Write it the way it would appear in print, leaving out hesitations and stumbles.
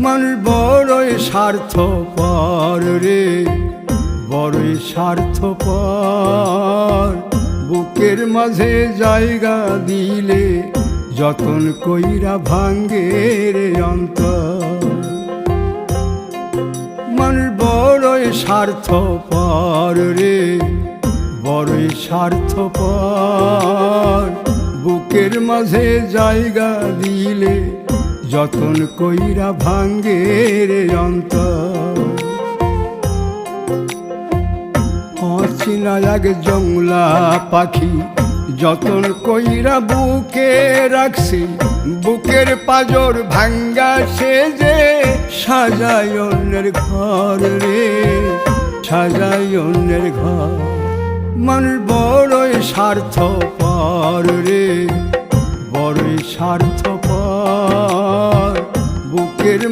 মানুষ বড়ই স্বার্থপর রে, বড়ই স্বার্থপর। বুকের মাঝে জায়গা দিলে যতন কইরা ভাঙ্গে রে অন্তর। মানুষ বড়ই স্বার্থপর রে, বড়ই স্বার্থপর। বুকের মাঝে জায়গা দিলে যতন কইরা ভাঙ্গে রে অন্তর। অচেনা এক জংলা পাখি যতন কইরা বুকে রাখছি, বুকের পাজর ভাঙ্গা সে যে সাজায় অন্যের ঘর রে, সাজায় অন্যের ঘর। মানুষ বড়ই স্বার্থপর রে, বড়ই স্বার্থপর। বুকের